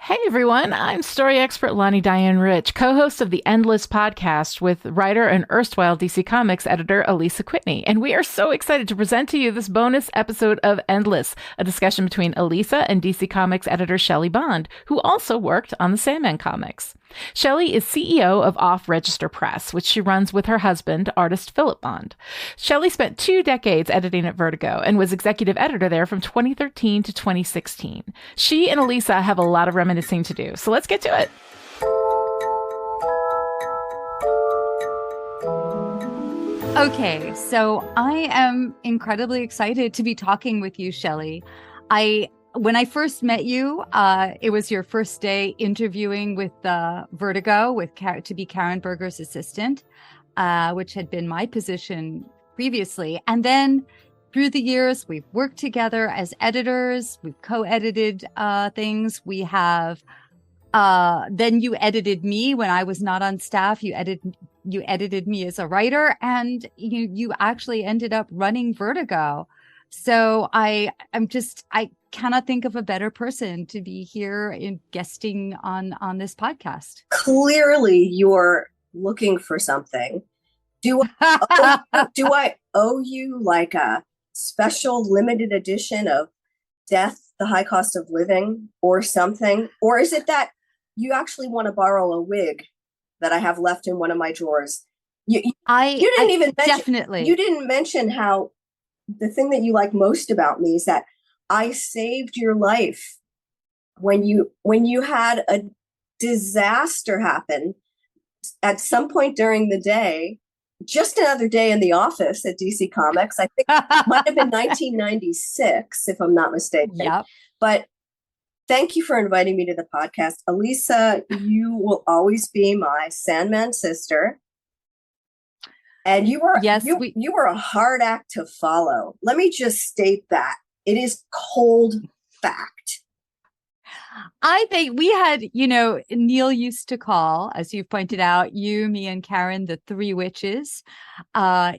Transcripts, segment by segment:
Hey everyone, I'm story expert Lonnie Diane Rich, co-host of the Endless podcast with writer and erstwhile DC Comics editor Alisa Whitney, and we are so excited to present to you this bonus episode of Endless, a discussion between Alisa and DC Comics editor Shelly Bond, who also worked on the Sandman comics. Shelly is CEO of Off Register Press, which she runs with her husband, artist Philip Bond. Shelly spent 2 decades editing at Vertigo and was executive editor there from 2013 to 2016. She and Alisa have a lot of reminiscing to do, so let's get to it. Okay, so I am incredibly excited to be talking with you, Shelly. When I first met you, it was your first day interviewing with Vertigo to be Karen Berger's assistant, which had been my position previously. And then through the years, we've worked together as editors. We've co-edited things. We have. Then you edited me when I was not on staff. You edited me as a writer, and you actually ended up running Vertigo. So I cannot think of a better person to be here in guesting on this podcast. Clearly, you're looking for something. Do I owe you like a special limited edition of Death, the High Cost of Living or something? Or is it that you actually want to borrow a wig that I have left in one of my drawers? You didn't mention how the thing that you like most about me is that I saved your life when you had a disaster happen at some point during the day. Just another day in the office at DC Comics. I think it might have been 1996, if I'm not mistaken. Yep. But thank you for inviting me to the podcast. Alisa, you will always be my Sandman sister. And you were a hard act to follow. Let me just state that. It is cold fact. I think we had, Neil used to call, as you've pointed out, you, me, and Karen, the three witches. I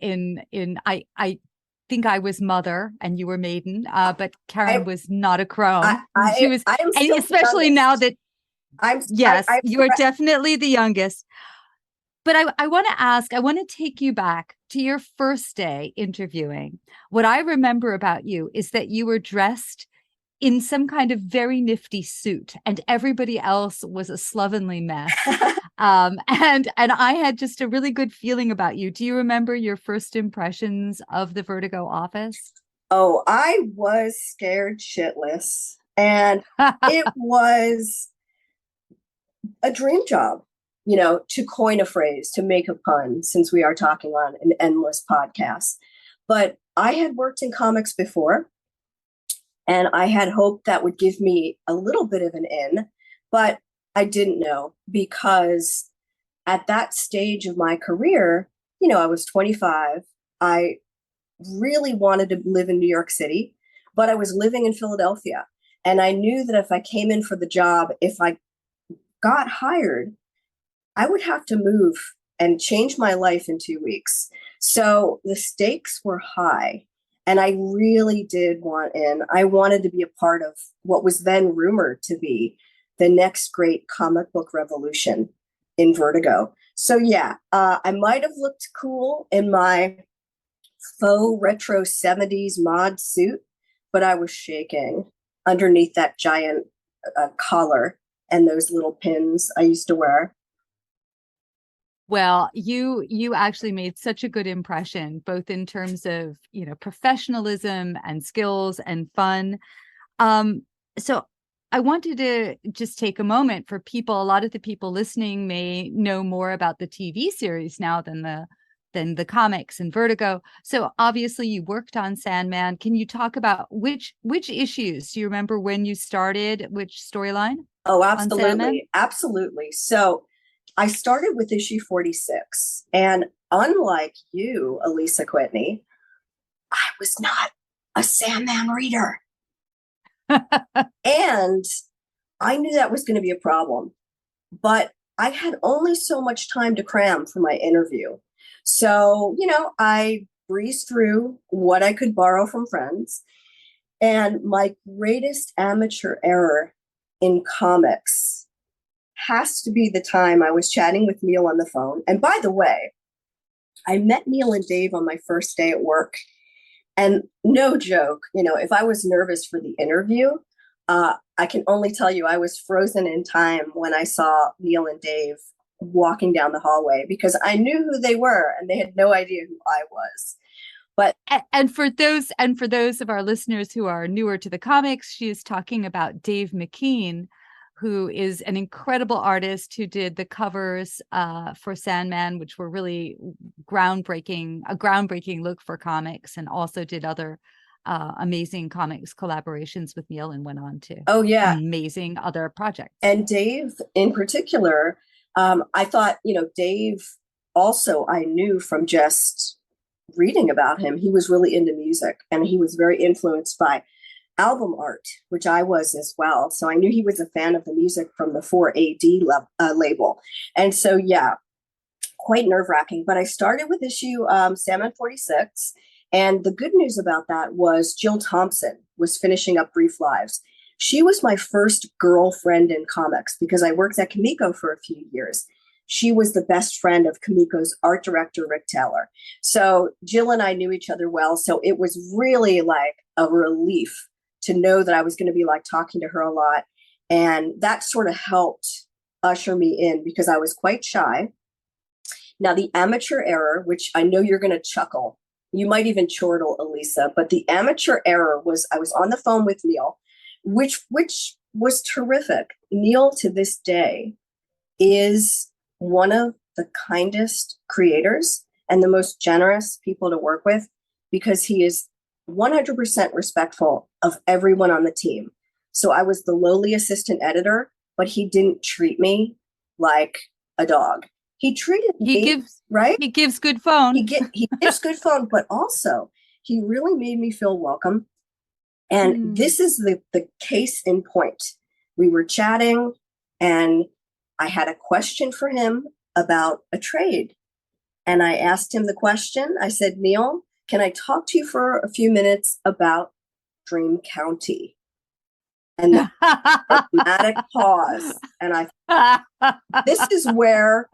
think I was mother and you were maiden, but Karen was not a crone. She was, and especially now that you are definitely the youngest. But I want to take you back to your first day interviewing. What I remember about you is that you were dressed in some kind of very nifty suit, and everybody else was a slovenly mess. And I had just a really good feeling about you. Do you remember your first impressions of the Vertigo office? Oh, I was scared shitless, and it was a dream job. To coin a phrase, to make a pun, since we are talking on an endless podcast. But I had worked in comics before, and I had hoped that would give me a little bit of an in, but I didn't know, because at that stage of my career, I was 25. I really wanted to live in New York City, but I was living in Philadelphia. And I knew that if I came in for the job, if I got hired, I would have to move and change my life in 2 weeks. So the stakes were high, and I really did want in. I wanted to be a part of what was then rumored to be the next great comic book revolution in Vertigo. So yeah, I might have looked cool in my faux retro 70s mod suit, but I was shaking underneath that giant collar and those little pins I used to wear. Well, you actually made such a good impression, both in terms of, professionalism and skills and fun. So I wanted to just take a moment for people. A lot of the people listening may know more about the TV series now than the comics and Vertigo. So obviously you worked on Sandman. Can you talk about which issues? Do you remember when you started, which storyline? Oh, absolutely. Absolutely. So I started with issue 46, and unlike you, Alisa Whitney, I was not a Sandman reader. And I knew that was going to be a problem, but I had only so much time to cram for my interview. So, I breezed through what I could borrow from friends. And my greatest amateur error in comics has to be the time I was chatting with Neil on the phone. And by the way, I met Neil and Dave on my first day at work. And no joke, if I was nervous for the interview, I can only tell you I was frozen in time when I saw Neil and Dave walking down the hallway, because I knew who they were and they had no idea who I was. But and for those of our listeners who are newer to the comics, she is talking about Dave McKean, who is an incredible artist who did the covers for Sandman, which were really a groundbreaking look for comics, and also did other amazing comics collaborations with Neil and went on to amazing other projects. And Dave in particular, I thought, Dave also, I knew from just reading about him, he was really into music and he was very influenced by album art, which I was as well. So I knew he was a fan of the music from the 4AD label. And so, yeah, quite nerve-wracking. But I started with issue Sandman 46. And the good news about that was Jill Thompson was finishing up Brief Lives. She was my first girlfriend in comics because I worked at Comico for a few years. She was the best friend of Comico's art director, Rick Taylor. So Jill and I knew each other well. So it was really like a relief to know that I was going to be like talking to her a lot. And that sort of helped usher me in because I was quite shy. Now, the amateur error, which I know you're going to chuckle, you might even chortle, Alisa, but the amateur error was I was on the phone with Neil, which was terrific. Neil, to this day, is one of the kindest creators and the most generous people to work with because he is 100% respectful of everyone on the team. So I was the lowly assistant editor, but he didn't treat me like a dog. He treated me right. He gives good phone. He gives good phone, but also he really made me feel welcome. And this is the case in point. We were chatting and I had a question for him about a trade. And I asked him the question. I said, Neil, can I talk to you for a few minutes about Dream County? And the dramatic pause. And this is where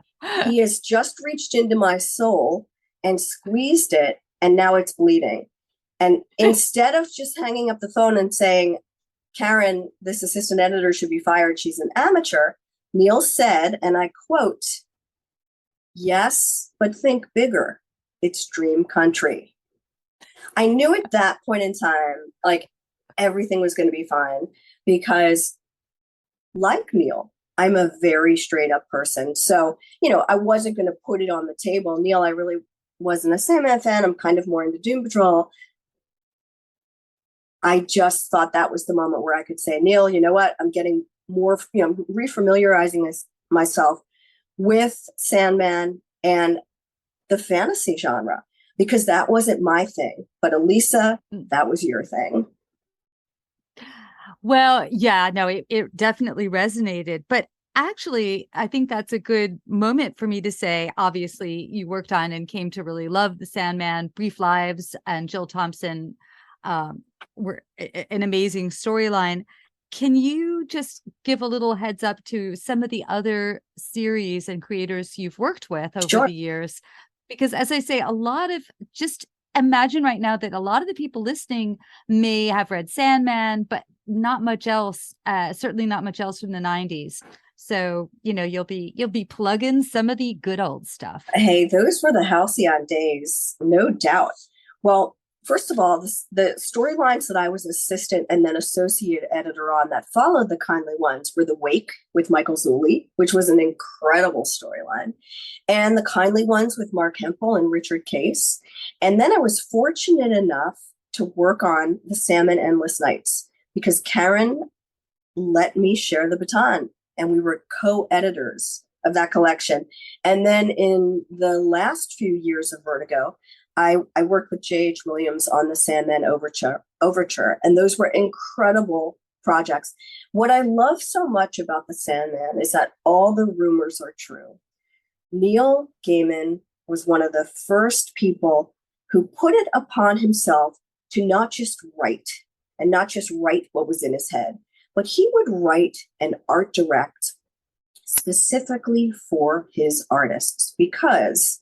he has just reached into my soul and squeezed it, and now it's bleeding. And instead of just hanging up the phone and saying, Karen, this assistant editor should be fired, she's an amateur, Neil said, and I quote, yes, but think bigger. It's dream country. I knew at that point in time, like everything was going to be fine because like Neil, I'm a very straight up person. So, I wasn't going to put it on the table. Neil, I really wasn't a Sandman fan. I'm kind of more into Doom Patrol. I just thought that was the moment where I could say, Neil, you know what? I'm getting more, refamiliarizing myself with Sandman and the fantasy genre, because that wasn't my thing. But Alisa, that was your thing. Well, yeah, no, it definitely resonated. But actually, I think that's a good moment for me to say, obviously, you worked on and came to really love the Sandman, Brief Lives, and Jill Thompson were an amazing storyline. Can you just give a little heads up to some of the other series and creators you've worked with over the years? Because as I say, just imagine right now that a lot of the people listening may have read Sandman, but not much else, certainly not much else from the 90s. So, you'll be plugging some of the good old stuff. Hey, those were the halcyon days, no doubt. Well, first of all, the storylines that I was assistant and then associate editor on that followed the Kindly ones were The Wake with Michael Zulli, which was an incredible storyline, and the Kindly ones with Mark Hempel and Richard Case. And then I was fortunate enough to work on the Sandman Endless Nights because Karen let me share the baton, and we were co-editors of that collection. And then in the last few years of Vertigo, I worked with J.H. Williams on the Sandman Overture, and those were incredible projects. What I love so much about the Sandman is that all the rumors are true. Neil Gaiman was one of the first people who put it upon himself to not just write, and not just write what was in his head, but he would write and art direct specifically for his artists, because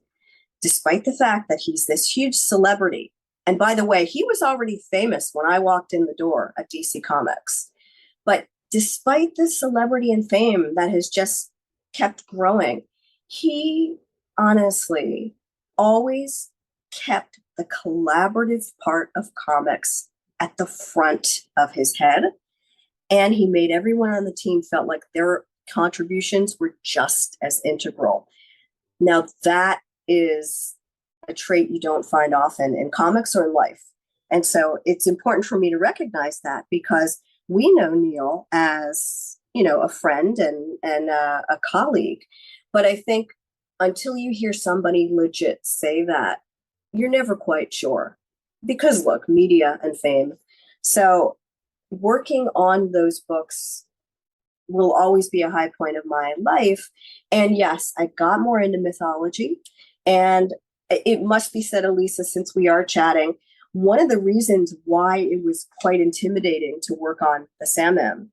despite the fact that he's this huge celebrity, and by the way, he was already famous when I walked in the door at DC Comics, but despite the celebrity and fame that has just kept growing, he honestly always kept the collaborative part of comics at the front of his head. And he made everyone on the team felt like their contributions were just as integral. Now, that is a trait you don't find often in comics or in life. And so it's important for me to recognize that, because we know Neil as, a friend and a colleague. But I think until you hear somebody legit say that, you're never quite sure, because look, media and fame. So working on those books will always be a high point of my life. And yes, I got more into mythology. And it must be said, Alisa, since we are chatting, one of the reasons why it was quite intimidating to work on the Sandman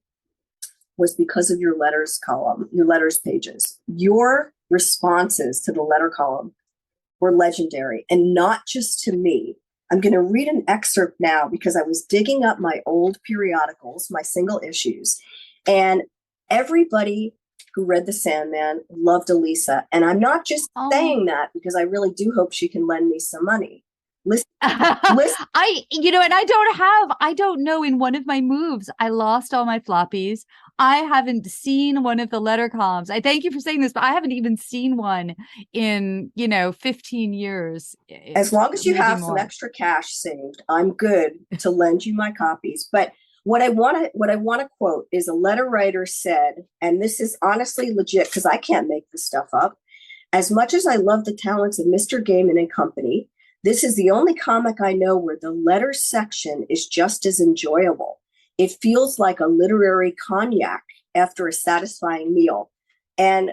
was because of your letters column, your letters pages. Your responses to the letter column were legendary, and not just to me. I'm going to read an excerpt now because I was digging up my old periodicals, my single issues, and everybody who read The Sandman loved Alisa. And I'm not just saying that because I really do hope she can lend me some money. Listen. I don't know, in one of my moves, I lost all my floppies. I haven't seen one of the letter columns. I thank you for saying this, but I haven't even seen one in, 15 years. As long as you have some extra cash saved, I'm good to lend you my copies. But what I want to quote is a letter writer said, and this is honestly legit because I can't make this stuff up. As much as I love the talents of Mr. Gaiman and company, this is the only comic I know where the letters section is just as enjoyable. It feels like a literary cognac after a satisfying meal. And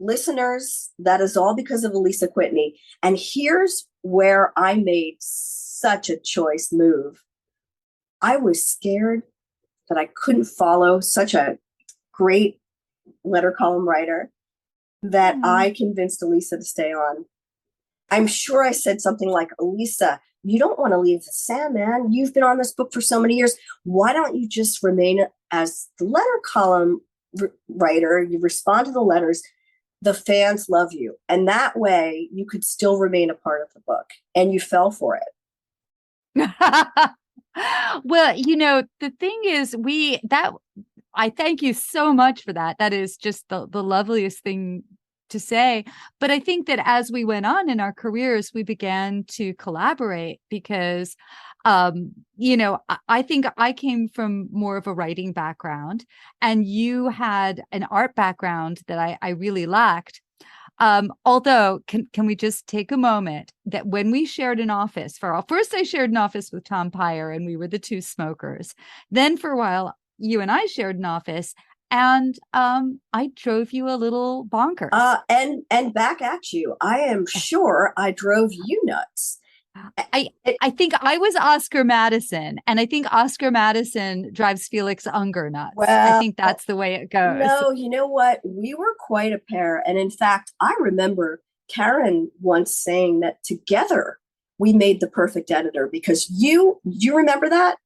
listeners, that is all because of Alisa Quitney. And here's where I made such a choice move. I was scared that I couldn't follow such a great letter column writer that I convinced Alisa to stay on. I'm sure I said something like, Alisa, you don't want to leave the Sandman. You've been on this book for so many years. Why don't you just remain as the letter column writer? You respond to the letters. The fans love you. And that way you could still remain a part of the book. And you fell for it. Well, the thing is, I thank you so much for that. That is just the loveliest thing to say. But I think that as we went on in our careers, we began to collaborate because, I think I came from more of a writing background and you had an art background that I really lacked. Although, can we just take a moment that when we shared an office first I shared an office with Tom Pyre and we were the two smokers. Then for a while, you and I shared an office and I drove you a little bonkers. And back at you. I am sure I drove you nuts. I think I was Oscar Madison, and I think Oscar Madison drives Felix Unger nuts. Well, I think that's the way it goes. No, you know what? We were quite a pair. And in fact, I remember Karen once saying that together we made the perfect editor because you remember that?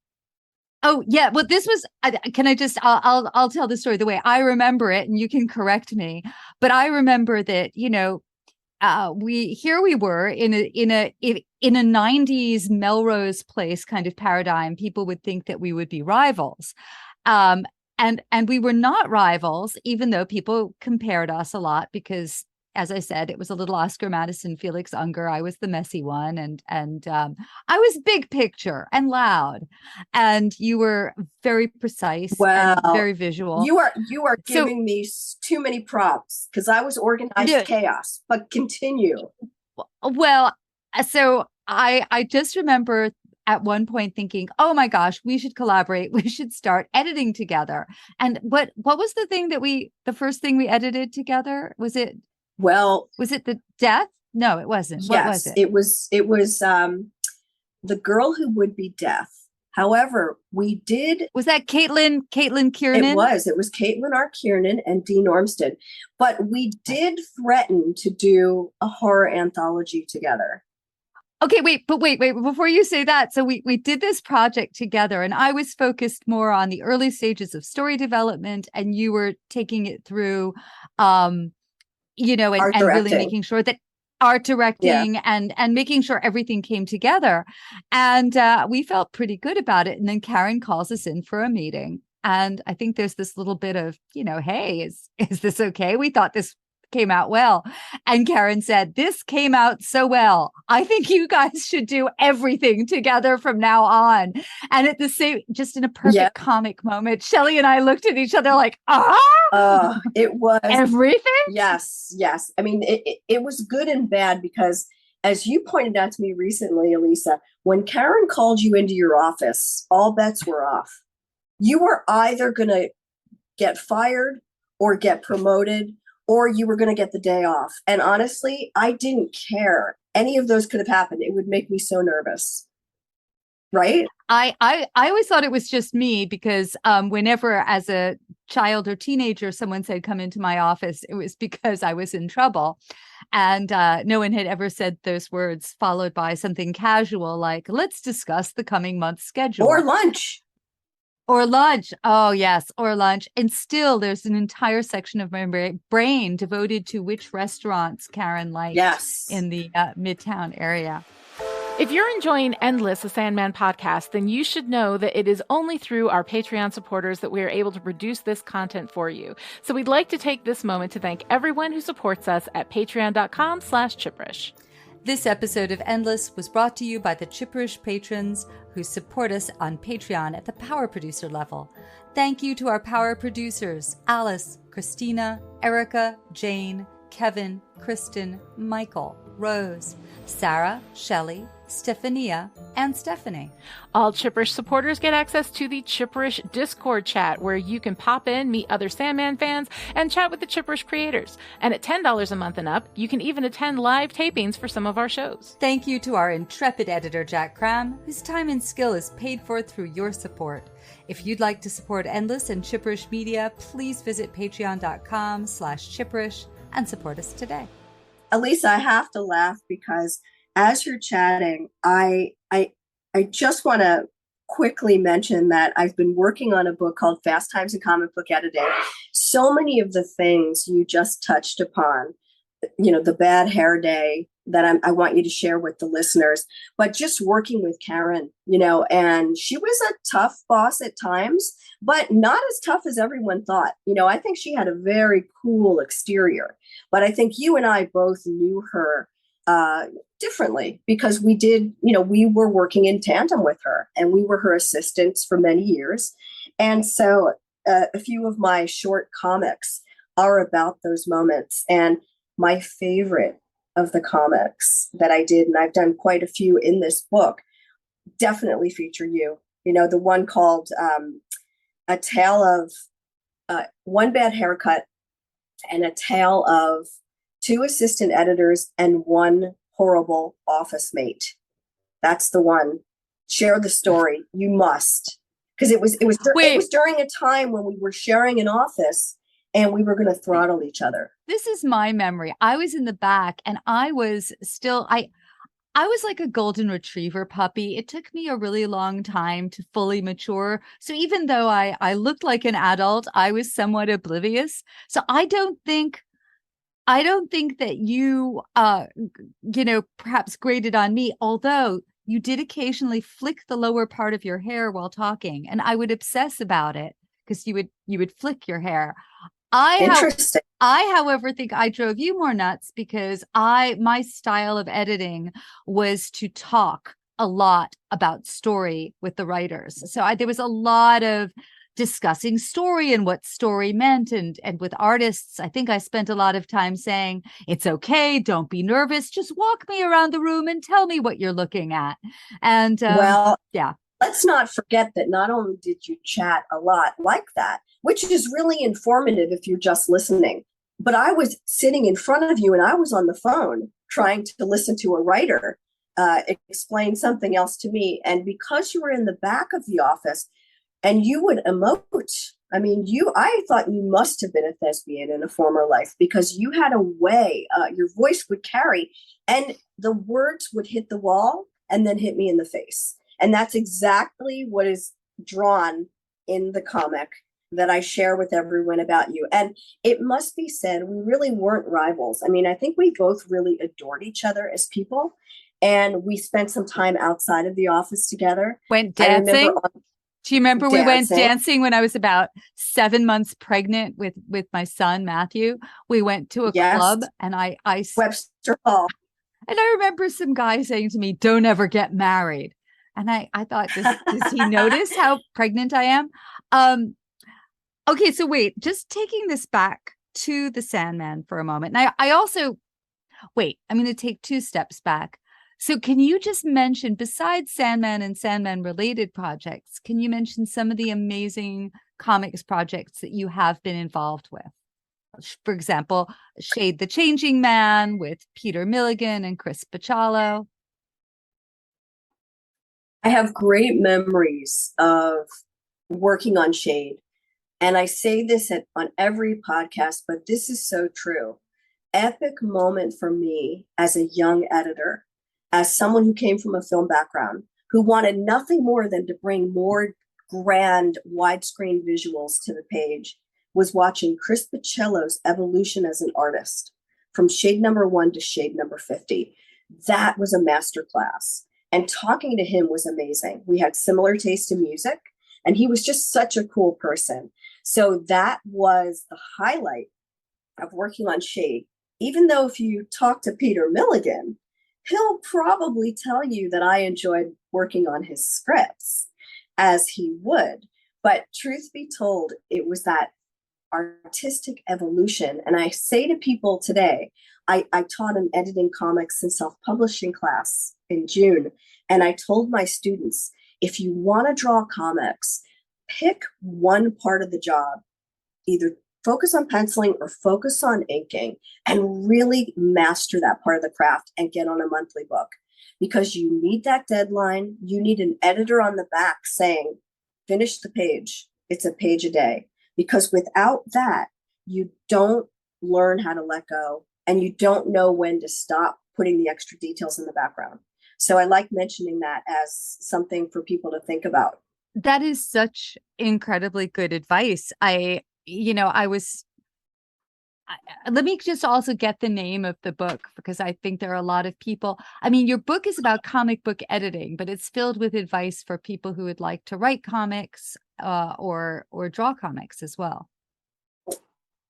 Oh, yeah. Well, this was, can I just, I'll tell the story the way I remember it and you can correct me. But I remember that, we were in a 90s Melrose Place kind of paradigm. People would think that we would be rivals. And we were not rivals, even though people compared us a lot because, as I said, it was a little Oscar Madison, Felix Unger. I was the messy one, and I was big picture and loud, and you were very precise and very visual. You are giving me too many props because I was organized chaos. But continue. Well, so I just remember at one point thinking, oh my gosh, we should collaborate. We should start editing together. And what was the first thing we edited together? Was it the death? No, it wasn't. Yes, what was it? It was The Girl Who Would Be Death. However, we did. Was that Caitlin Kiernan? It was Caitlin R. Kiernan and Dean Ormsted. But we did threaten to do a horror anthology together. Okay, wait, before you say that. So we did this project together, and I was focused more on the early stages of story development, and you were taking it through, and really making sure that art directing and making sure everything came together. And we felt pretty good about it. And then Karen calls us in for a meeting. And I think there's this little bit of, hey, is this okay? We thought this came out well. And Karen said, this came out so well. I think you guys should do everything together from now on. And at the same, just in a perfect comic moment, Shelly and I looked at each other like, it was everything. Yes. I mean, it was good and bad because, as you pointed out to me recently, Alisa, when Karen called you into your office, all bets were off. You were either going to get fired or get promoted, or you were going to get the day off. And honestly, I didn't care. Any of those could have happened. It would make me so nervous. Right? I always thought it was just me because whenever as a child or teenager, someone said, come into my office, it was because I was in trouble. And no one had ever said those words followed by something casual like, let's discuss the coming month's schedule. Or lunch. Or lunch. Oh, yes. Or lunch. And still, there's an entire section of my brain devoted to which restaurants Karen liked in the Midtown area. If you're enjoying Endless, a Sandman podcast, then you should know that it is only through our Patreon supporters that we are able to produce this content for you. So we'd like to take this moment to thank everyone who supports us at patreon.com/Chipperish. This episode of Endless was brought to you by the Chipperish patrons who support us on Patreon at the power producer level. Thank you to our power producers, Alice, Christina, Erica, Jane, Kevin, Kristen, Michael, Rose, Sarah, Shelly, Stephania, and Stephanie. All Chipperish supporters get access to the Chipperish Discord chat, where you can pop in, meet other Sandman fans, and chat with the Chipperish creators. And at $10 a month and up, you can even attend live tapings for some of our shows. Thank you to our intrepid editor, Jack Cram, whose time and skill is paid for through your support. If you'd like to support Endless and Chipperish Media, please visit patreon.com/Chipperish and support us today. Alisa, I have to laugh because as you're chatting, I just want to quickly mention that I've been working on a book called Fast Times in Comic Book Editing. So many of the things you just touched upon, the bad hair day that I want you to share with the listeners, but just working with Karen, and she was a tough boss at times, but not as tough as everyone thought. I think she had a very cool exterior, but I think you and I both knew her differently because we were working in tandem with her and we were her assistants for many years. And so a few of my short comics are about those moments. And my favorite of the comics that I did, and I've done quite a few in this book, definitely feature you. The one called A Tale of One Bad Haircut and a Tale of Two Assistant Editors and One Horrible Office Mate. That's the one. Share the story. You must. Because it was during a time when we were sharing an office and we were going to throttle each other. This is my memory. I was in the back and I was like a golden retriever puppy. It took me a really long time to fully mature. So even though I looked like an adult, I was somewhat oblivious. So I don't think that you, perhaps graded on me, although you did occasionally flick the lower part of your hair while talking. And I would obsess about it because you would flick your hair. Interesting. I, however, think I drove you more nuts because my style of editing was to talk a lot about story with the writers. So there was a lot of discussing story and what story meant. And with artists, I think I spent a lot of time saying, it's okay, don't be nervous, just walk me around the room and tell me what you're looking at. And let's not forget that not only did you chat a lot like that, which is really informative if you're just listening, but I was sitting in front of you and I was on the phone trying to listen to a writer. explain something else to me. And because you were in the back of the office and you would emote, I mean, I thought you must have been a thespian in a former life, because you had a way, your voice would carry and the words would hit the wall and then hit me in the face. And that's exactly what is drawn in the comic that I share with everyone about you. And it must be said, we really weren't rivals. I mean, I think we both really adored each other as people. And we spent some time outside of the office together. Went dancing. Do you remember we went dancing when I was about 7 months pregnant with my son, Matthew? We went to a club and I Webster Hall. And I remember some guy saying to me, "Don't ever get married." And I thought, does he notice how pregnant I am? Okay, so wait, just taking this back to the Sandman for a moment. And I also, wait, I'm going to take 2 steps back. So can you just mention, besides Sandman and Sandman related projects, can you mention some of the amazing comics projects that you have been involved with? For example, Shade the Changing Man with Peter Milligan and Chris Bachalo. I have great memories of working on Shade. And I say this on every podcast, but this is so true. Epic moment for me as a young editor, as someone who came from a film background, who wanted nothing more than to bring more grand widescreen visuals to the page, was watching Chris Bachalo's evolution as an artist from shade number 1 to shade number 50. That was a masterclass. And talking to him was amazing. We had similar taste in music, and he was just such a cool person. So that was the highlight of working on Shade. Even though if you talk to Peter Milligan, he'll probably tell you that I enjoyed working on his scripts, as he would. But truth be told, it was that artistic evolution. And I say to people today, I taught an editing comics and self-publishing class in June. And I told my students, if you want to draw comics, pick one part of the job, either focus on penciling or focus on inking, and really master that part of the craft and get on a monthly book, because you need that deadline. You need an editor on the back saying, finish the page. It's a page a day, because without that, you don't learn how to let go and you don't know when to stop putting the extra details in the background. So I like mentioning that as something for people to think about. That is such incredibly good advice. Let me just also get the name of the book, because I think there are a lot of people. I mean, your book is about comic book editing, but it's filled with advice for people who would like to write comics or draw comics as well.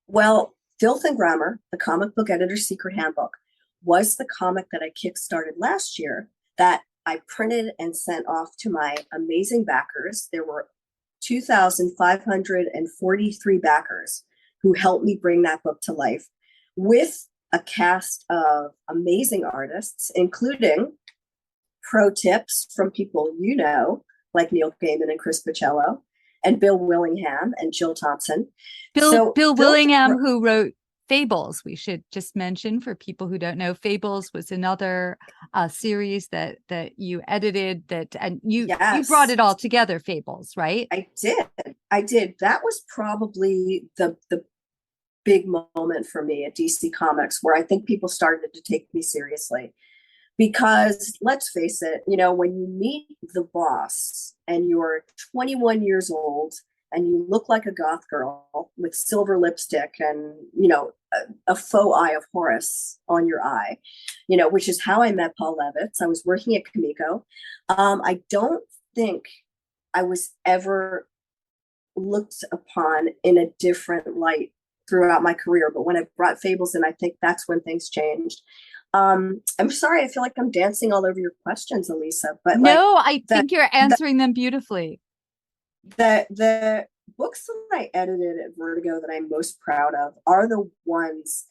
Well, Filth and Grammar, the Comic Book Editor's Secret Handbook, was the comic that I kickstarted last year that I printed and sent off to my amazing backers. There were 2,543 backers who helped me bring that book to life, with a cast of amazing artists, including pro tips from people you know, like Neil Gaiman and Chris Bachalo, and Bill Willingham and Jill Thompson. Bill Willingham, who wrote Fables. We should just mention, for people who don't know, Fables was another series that you edited, and you brought it all together, Fables, right? I did. That was probably the big moment for me at DC Comics, where I think people started to take me seriously. Because let's face it, when you meet the boss and you're 21 years old and you look like a goth girl with silver lipstick and, a faux eye of Horus on your eye, which is how I met Paul Levitz. I was working at Kamiko. I don't think I was ever looked upon in a different light throughout my career. But when I brought Fables in, I think that's when things changed. I'm sorry, I feel like I'm dancing all over your questions, Alisa. But no, I think you're answering them beautifully. The books that I edited at Vertigo that I'm most proud of are the ones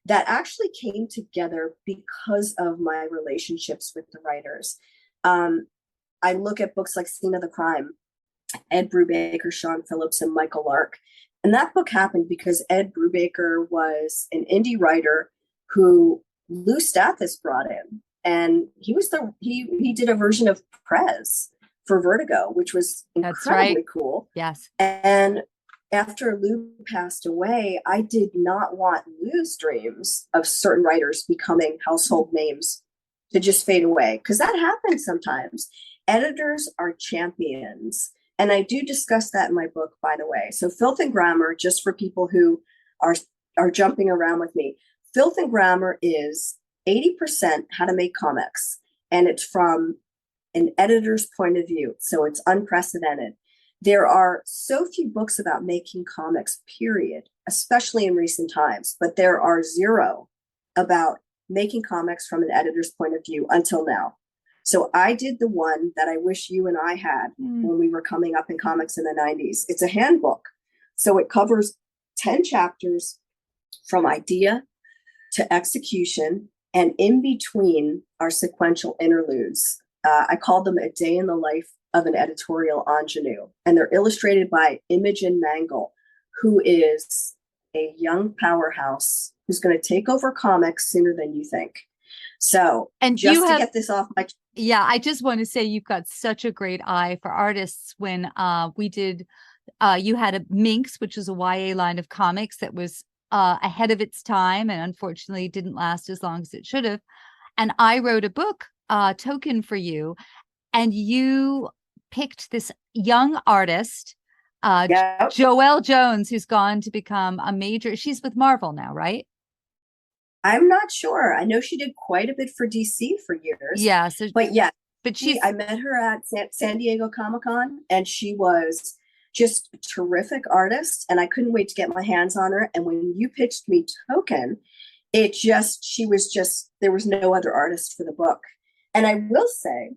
that actually came together because of my relationships with the writers. I look at books like Scene of the Crime, Ed Brubaker, Sean Phillips, and Michael Lark. And that book happened because Ed Brubaker was an indie writer who Lou Stathis brought in. and he did a version of Prez for Vertigo, which was incredibly cool. Yes. And after Lou passed away, I did not want Lou's dreams of certain writers becoming household names to just fade away, because that happens sometimes. Editors are champions. And I do discuss that in my book, by the way. So Filth and Grammar, just for people who are jumping around with me, Filth and Grammar is 80% how to make comics. And it's from an editor's point of view. So it's unprecedented. There are so few books about making comics, period, especially in recent times, but there are zero about making comics from an editor's point of view until now. So I did the one that I wish you and I had when we were coming up in comics in the 90s. It's a handbook. So it covers 10 chapters from idea to execution, and in between are sequential interludes. I called them A Day in the Life of an Editorial Ingenue, and they're illustrated by Imogen Mangle, who is a young powerhouse who's going to take over comics sooner than you think. So, and just to get this off my... Yeah, I just want to say you've got such a great eye for artists. When we did, you had a Minx, which is a YA line of comics that was ahead of its time and unfortunately didn't last as long as it should have. And I wrote a book, Token, for you, and you picked this young artist, Joelle Jones, who's gone to become a major... She's with Marvel now, right? I'm not sure. I know she did quite a bit for DC for years. Yeah. So, but yeah, but I met her at San Diego Comic-Con, and she was just a terrific artist, and I couldn't wait to get my hands on her. And when you pitched me Token, there was no other artist for the book. And I will say,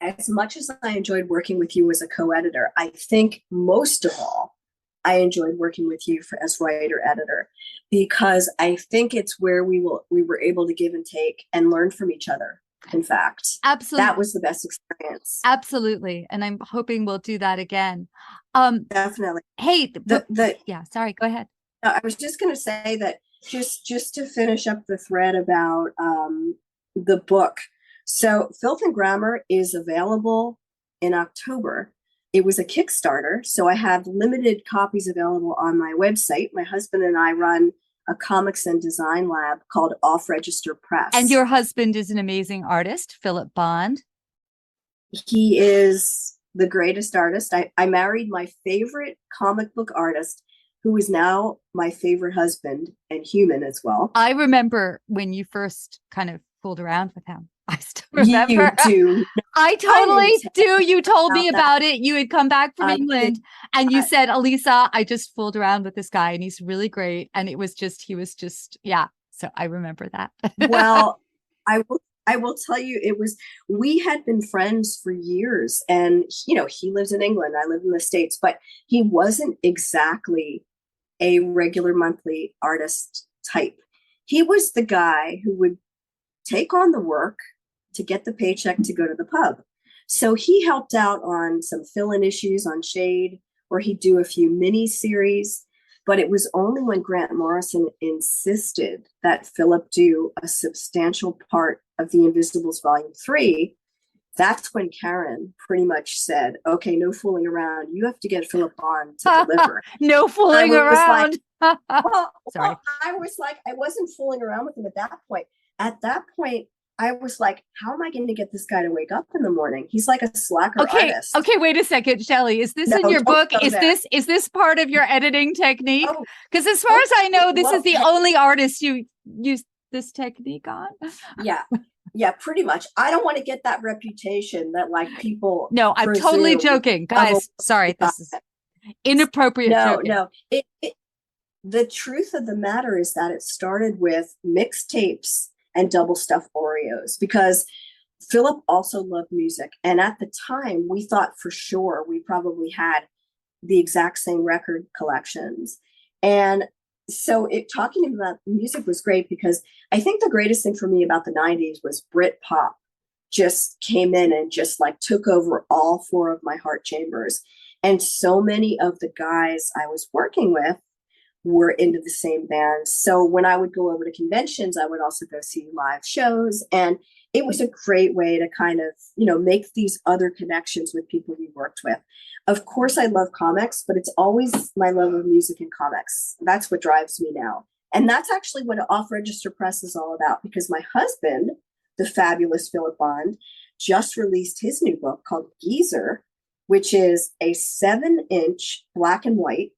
as much as I enjoyed working with you as a co-editor, I think most of all, I enjoyed working with you as writer-editor, because I think it's where we were able to give and take and learn from each other. In fact, absolutely, that was the best experience. Absolutely, and I'm hoping we'll do that again. Definitely. Hey, yeah. Sorry, go ahead. I was just going to say that just to finish up the thread about the book. So, Filth and Grammar is available in October. It was a Kickstarter, so I have limited copies available on my website. My husband and I run a comics and design lab called Off Register Press. And your husband is an amazing artist, Shelly Bond. He is the greatest artist. I married my favorite comic book artist, who is now my favorite husband and human as well. I remember when you first kind of fooled around with him. I still remember. You do. I totally do. You told me about it. You had come back from England and you said, Alisa, I just fooled around with this guy and he's really great. And he was just, yeah. So I remember that. Well, I will tell you, we had been friends for years, and, he lives in England. I live in the States, but he wasn't exactly a regular monthly artist type. He was the guy who would take on the work to get the paycheck to go to the pub. So he helped out on some fill-in issues on Shade, or he'd do a few mini series. But it was only when Grant Morrison insisted that Philip do a substantial part of The Invisibles Volume 3, that's when Karen pretty much said, okay, no fooling around. You have to get Philip on to deliver. No fooling around. Sorry. I was like, I wasn't fooling around with him at that point. At that point, I was like, how am I going to get this guy to wake up in the morning? He's like a slacker artist. Okay, wait a second, Shelly. Is this in your book? Is this part of your editing technique? Because as far as I know, this is the only artist you use this technique on. Yeah, pretty much. I don't want to get that reputation that people. No, I'm totally joking, guys. Sorry, this is inappropriate. No. The truth of the matter is that it started with mixtapes and double stuffed Oreos, because Philip also loved music. And at the time, we thought for sure we probably had the exact same record collections. And so talking about music was great, because I think the greatest thing for me about the 90s was Brit pop just came in and just took over all four of my heart chambers. And so many of the guys I was working with were into the same bands. So when I would go over to conventions, I would also go see live shows. And it was a great way to kind of, make these other connections with people you worked with. Of course, I love comics, but it's always my love of music and comics. That's what drives me now. And that's actually what Off Register Press is all about, because my husband, the fabulous Philip Bond, just released his new book called Geezer, which is a 7-inch black and white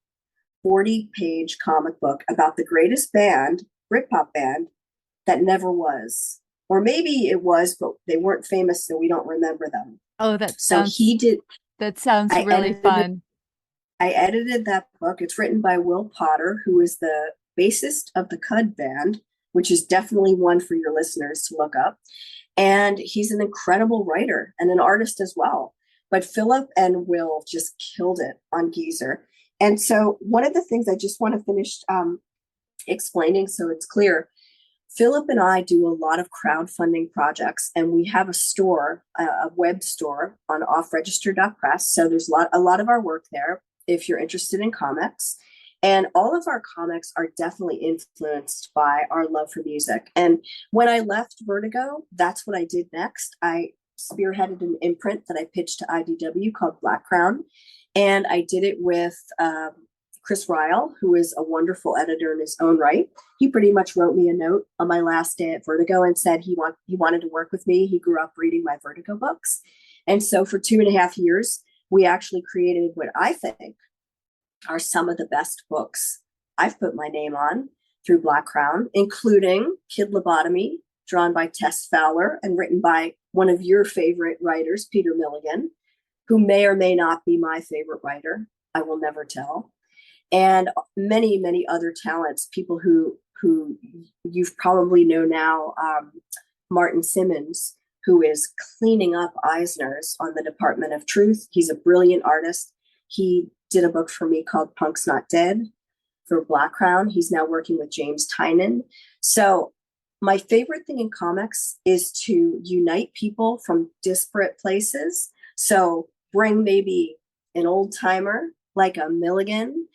40-page comic book about the greatest band, Britpop band, that never was. Or maybe it was, but they weren't famous, so we don't remember them. Oh, That sounds really fun. I edited that book. It's written by Will Potter, who is the bassist of the Cud band, which is definitely one for your listeners to look up. And he's an incredible writer and an artist as well. But Philip and Will just killed it on Geezer. And so one of the things I just want to finish explaining so it's clear, Philip and I do a lot of crowdfunding projects, and we have a store, a web store on offregister.press. So there's a lot of our work there if you're interested in comics. And all of our comics are definitely influenced by our love for music. And when I left Vertigo, that's what I did next. I spearheaded an imprint that I pitched to IDW called Black Crown. And I did it with Chris Ryle, who is a wonderful editor in his own right. He pretty much wrote me a note on my last day at Vertigo and said he wanted to work with me. He grew up reading my Vertigo books. And so for 2.5 years, we actually created what I think are some of the best books I've put my name on through Black Crown, including Kid Lobotomy, drawn by Tess Fowler and written by one of your favorite writers, Peter Milligan, who may or may not be my favorite writer. I will never tell. And many, many other talents, people who you've probably know now, Martin Simmons, who is cleaning up Eisner's on the Department of Truth. He's a brilliant artist. He did a book for me called Punk's Not Dead for Black Crown. He's now working with James Tynan. So my favorite thing in comics is to unite people from disparate places. So bring maybe an old timer like a Milligan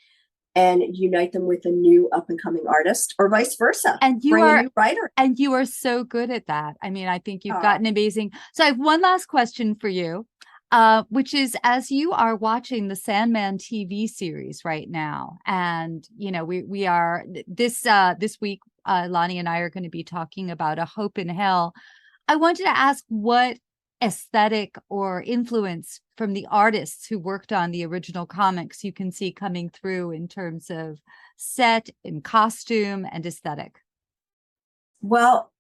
and unite them with a new up and coming artist, or vice versa. And bring a new writer. And you are so good at that. I mean, I think you've gotten amazing. So I have one last question for you, which is, as you are watching the Sandman TV series right now, and we are this week, Lonnie and I are going to be talking about A Hope in Hell. I wanted to ask what aesthetic or influence from the artists who worked on the original comics you can see coming through in terms of set and costume and aesthetic. Well,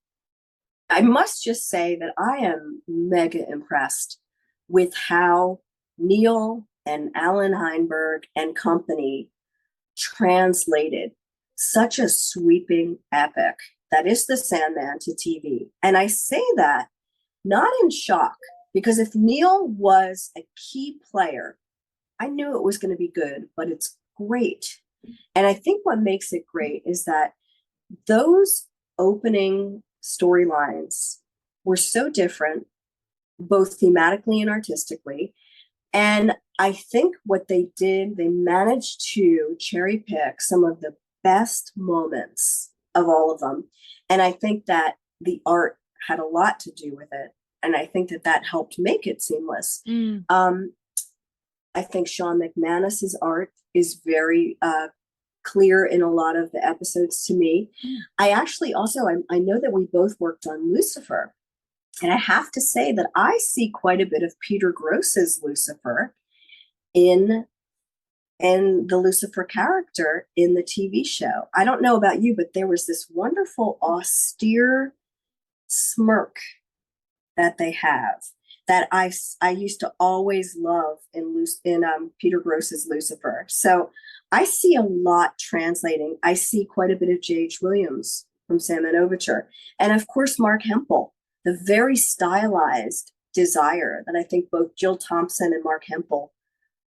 I must just say that I am mega impressed with how Neil and Alan Heinberg and company translated such a sweeping epic that is the Sandman to TV. And I say that not in shock, because if Neil was a key player, I knew it was going to be good, but it's great. And I think what makes it great is that those opening storylines were so different, both thematically and artistically. And I think what they did, they managed to cherry pick some of the best moments of all of them. And I think that the art had a lot to do with it. And I think that helped make it seamless. I think Sean McManus's art is very clear in a lot of the episodes to me. I actually also, I know that we both worked on Lucifer. And I have to say that I see quite a bit of Peter Gross's Lucifer in the Lucifer character in the TV show. I don't know about you, but there was this wonderful austere smirk that they have that I used to always love in Peter Gross's Lucifer. So I see a lot translating. I see quite a bit of J.H. Williams from Sandman Overture. And of course, Mark Hempel, the very stylized Desire that I think both Jill Thompson and Mark Hempel,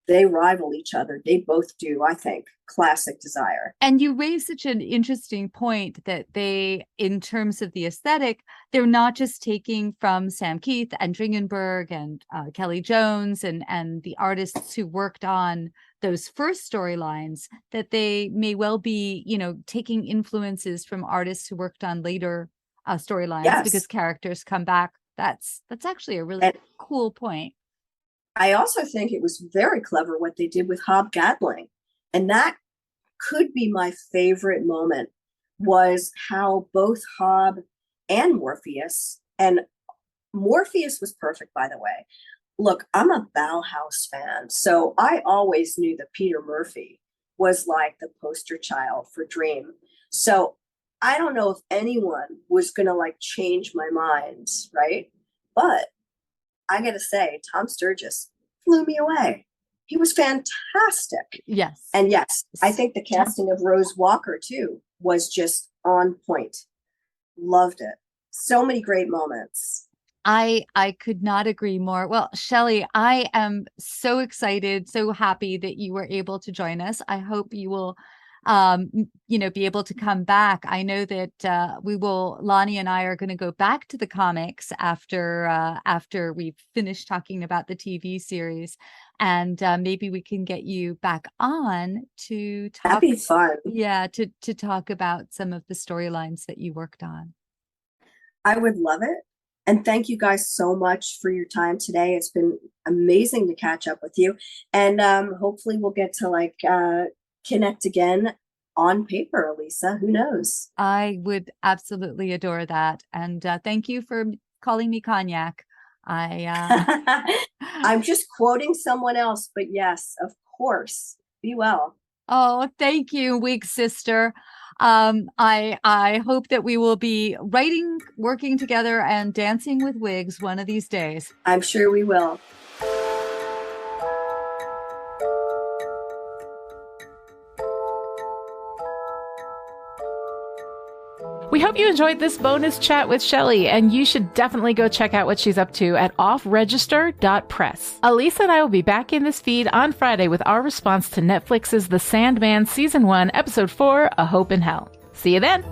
they rival each other. They both do, I think, classic Desire. And you raise such an interesting point that they, in terms of the aesthetic, they're not just taking from Sam Keith and Dringenberg and Kelly Jones and the artists who worked on those first storylines, that they may well be, taking influences from artists who worked on later storylines because characters come back. That's actually a really cool point. I also think it was very clever what they did with Hob Gadling. And that could be my favorite moment, was how both Hob and Morpheus, and Morpheus was perfect, by the way. Look, I'm a Bauhaus fan, so I always knew that Peter Murphy was like the poster child for Dream. So I don't know if anyone was going to like change my mind, right? But I got to say, Tom Sturges blew me away. He was fantastic. Yes. And yes, I think the casting of Rose Walker too was just on point. Loved it. So many great moments. I could not agree more. Well, Shelly, I am so excited, so happy that you were able to join us. I hope you will be able to come back. I know that Lonnie and I are going to go back to the comics after we've finished talking about the TV series, and maybe we can get you back on to talk. That'd be fun. Yeah, to talk about some of the storylines that you worked on. I would love it. And thank you guys so much for your time today. It's been amazing to catch up with you. And hopefully we'll get to connect again on paper, Alisa. Who knows? I would absolutely adore that. And thank you for calling me Cognac. I'm just quoting someone else, but yes, of course. Be well. Oh, thank you, Wig Sister. I hope that we will be writing, working together, and dancing with wigs one of these days. I'm sure we will. We hope you enjoyed this bonus chat with Shelly, and you should definitely go check out what she's up to at offregister.press. Alisa and I will be back in this feed on Friday with our response to Netflix's The Sandman Season 1, Episode 4, A Hope in Hell. See you then!